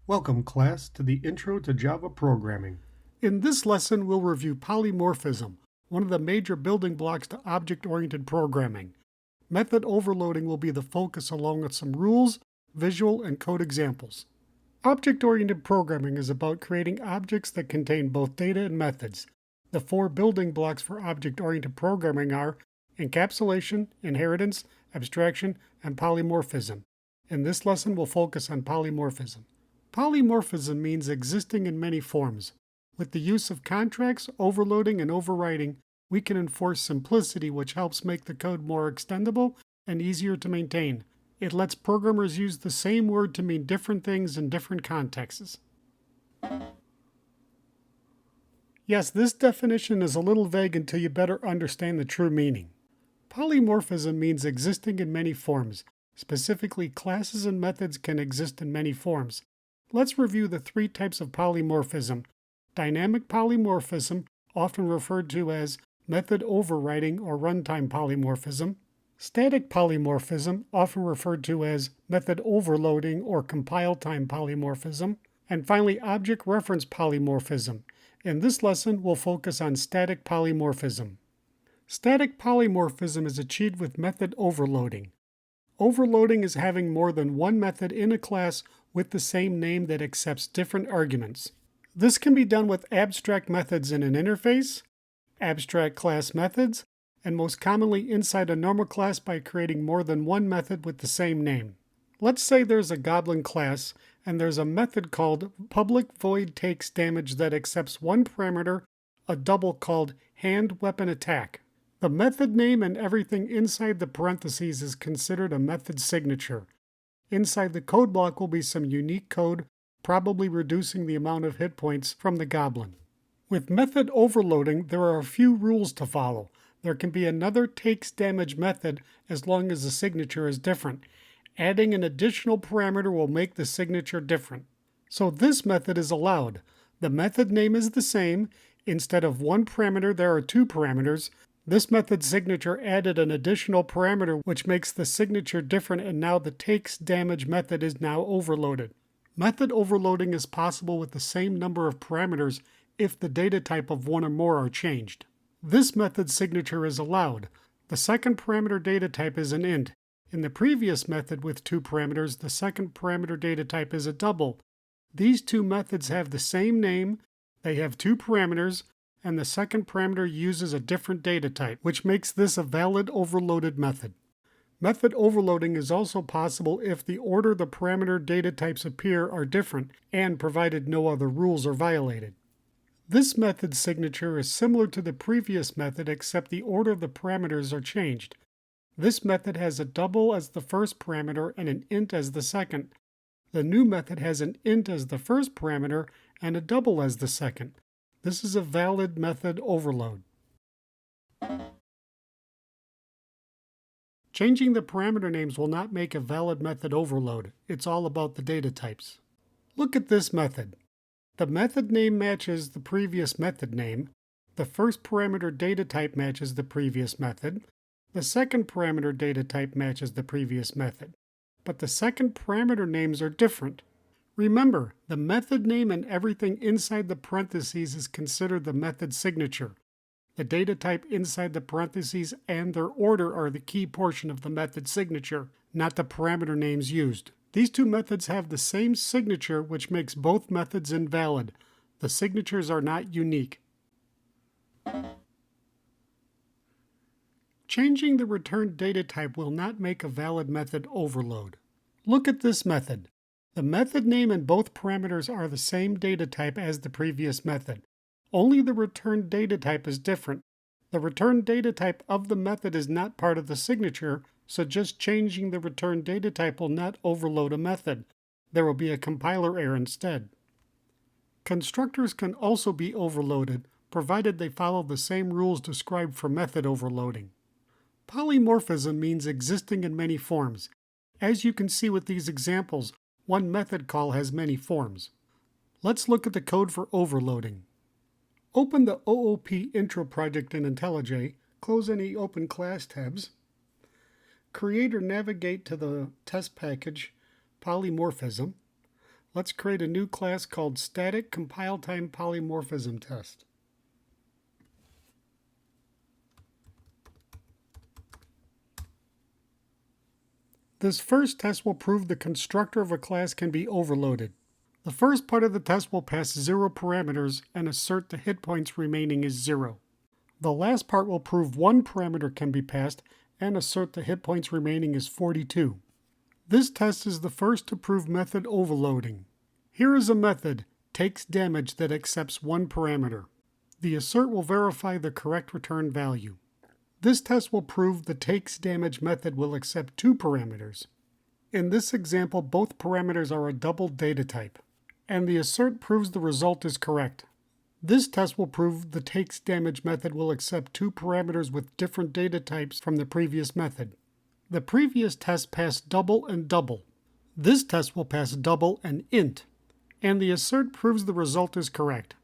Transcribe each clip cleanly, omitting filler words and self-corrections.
Welcome, class, to the Intro to Java Programming. In this lesson, we'll review polymorphism, one of the major building blocks to object-oriented programming. Method overloading will be the focus along with some rules, visual, and code examples. Object-oriented programming is about creating objects that contain both data and methods. The four building blocks for object-oriented programming are encapsulation, inheritance, abstraction, and polymorphism. In this lesson, we'll focus on polymorphism. Polymorphism means existing in many forms. With the use of contracts, overloading, and overriding, we can enforce simplicity, which helps make the code more extendable and easier to maintain. It lets programmers use the same word to mean different things in different contexts. Yes, this definition is a little vague until you better understand the true meaning. Polymorphism means existing in many forms. Specifically, classes and methods can exist in many forms. Let's review the three types of polymorphism. Dynamic polymorphism, often referred to as method overriding or runtime polymorphism. Static polymorphism, often referred to as method overloading or compile time polymorphism. And finally, object reference polymorphism. In this lesson, we'll focus on static polymorphism. Static polymorphism is achieved with method overloading. Overloading is having more than one method in a class with the same name that accepts different arguments. This can be done with abstract methods in an interface, abstract class methods, and most commonly inside a normal class by creating more than one method with the same name. Let's say there's a goblin class and there's a method called public void takes damage that accepts one parameter, a double called hand weapon attack. The method name and everything inside the parentheses is considered a method signature. Inside the code block will be some unique code, probably reducing the amount of hit points from the goblin. With method overloading, there are a few rules to follow. There can be another takes damage method as long as the signature is different. Adding an additional parameter will make the signature different. So this method is allowed. The method name is the same. Instead of one parameter, there are two parameters. This method signature added an additional parameter which makes the signature different, and now the takes damage method is now overloaded. Method overloading is possible with the same number of parameters if the data type of one or more are changed. This method signature is allowed. The second parameter data type is an int. In the previous method with two parameters, the second parameter data type is a double. These two methods have the same name, they have two parameters, and the second parameter uses a different data type, which makes this a valid overloaded method. Method overloading is also possible if the order the parameter data types appear are different and provided no other rules are violated. This method signature is similar to the previous method except the order of the parameters are changed. This method has a double as the first parameter and an int as the second. The new method has an int as the first parameter and a double as the second. This is a valid method overload. Changing the parameter names will not make a valid method overload. It's all about the data types. Look at this method. The method name matches the previous method name. The first parameter data type matches the previous method. The second parameter data type matches the previous method. But the second parameter names are different. Remember, the method name and everything inside the parentheses is considered the method signature. The data type inside the parentheses and their order are the key portion of the method signature, not the parameter names used. These two methods have the same signature, which makes both methods invalid. The signatures are not unique. Changing the returned data type will not make a valid method overload. Look at this method. The method name and both parameters are the same data type as the previous method. Only the returned data type is different. The returned data type of the method is not part of the signature, so just changing the returned data type will not overload a method. There will be a compiler error instead. Constructors can also be overloaded, provided they follow the same rules described for method overloading. Polymorphism means existing in many forms. As you can see with these examples, one method call has many forms. Let's look at the code for overloading. Open the OOP intro project in IntelliJ, close any open class tabs, create or navigate to the test package Polymorphism, Let's create a new class called Static Compile Time Polymorphism Test. This first test will prove the constructor of a class can be overloaded. The first part of the test will pass 0 parameters and assert the hit points remaining is 0. The last part will prove 1 parameter can be passed and assert the hit points remaining is 42. This test is the first to prove method overloading. Here is a method, takes damage, that accepts 1 parameter. The assert will verify the correct return value. This test will prove the takes damage method will accept 2 parameters. In this example, both parameters are a double data type, and the assert proves the result is correct. This test will prove the takes damage method will accept 2 parameters with different data types from the previous method. The previous test passed double and double. This test will pass double and int, and the assert proves the result is correct.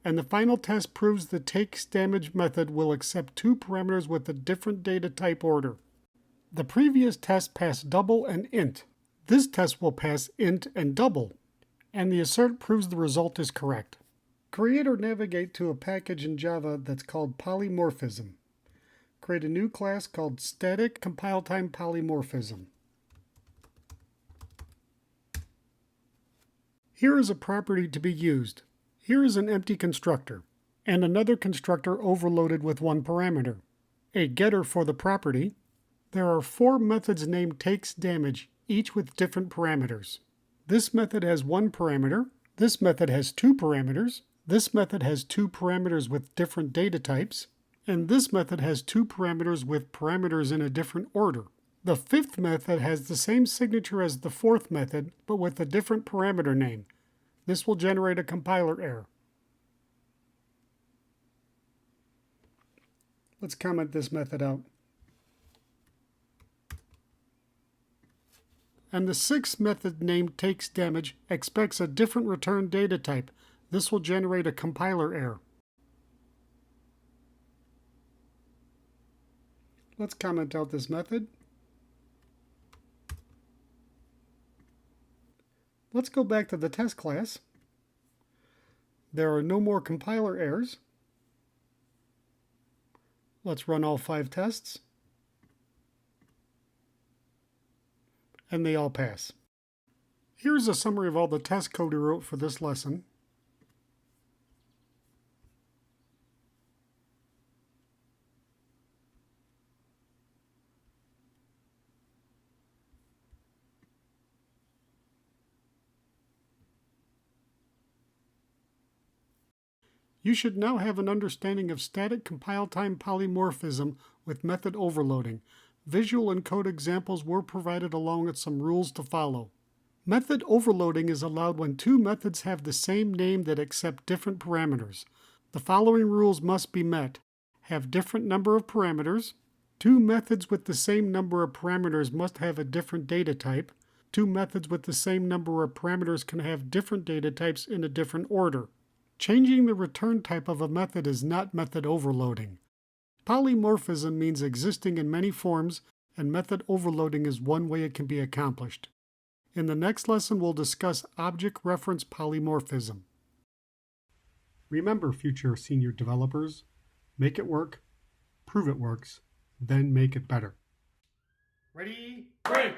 And the final test proves the takes damage method will accept 2 parameters with a different data type order. The previous test passed double and int. This test will pass int and double, and the assert proves the result is correct. Create or navigate to a package in Java that's called Polymorphism. Create a new class called Static Compile Time Polymorphism. Here is a property to be used. Here is an empty constructor, and another constructor overloaded with 1 parameter. A getter for the property. There are 4 methods named takes damage, each with different parameters. This method has 1 parameter. This method has 2 parameters. This method has 2 parameters with different data types. And this method has 2 parameters with parameters in a different order. The 5th method has the same signature as the 4th method, but with a different parameter name. This will generate a compiler error. Let's comment this method out. And the 6th method named takes damage expects a different return data type. This will generate a compiler error. Let's comment out this method. Let's go back to the test class. There are no more compiler errors. Let's run all 5 tests. And they all pass. Here's a summary of all the test code we wrote for this lesson. You should now have an understanding of static compile time polymorphism with method overloading. Visual and code examples were provided along with some rules to follow. Method overloading is allowed when 2 methods have the same name that accept different parameters. The following rules must be met. Have different number of parameters. 2 methods with the same number of parameters must have a different data type. 2 methods with the same number of parameters can have different data types in a different order. Changing the return type of a method is not method overloading. Polymorphism means existing in many forms, and method overloading is one way it can be accomplished. In the next lesson, we'll discuss object reference polymorphism. Remember, future senior developers, make it work, prove it works, then make it better. Ready, break!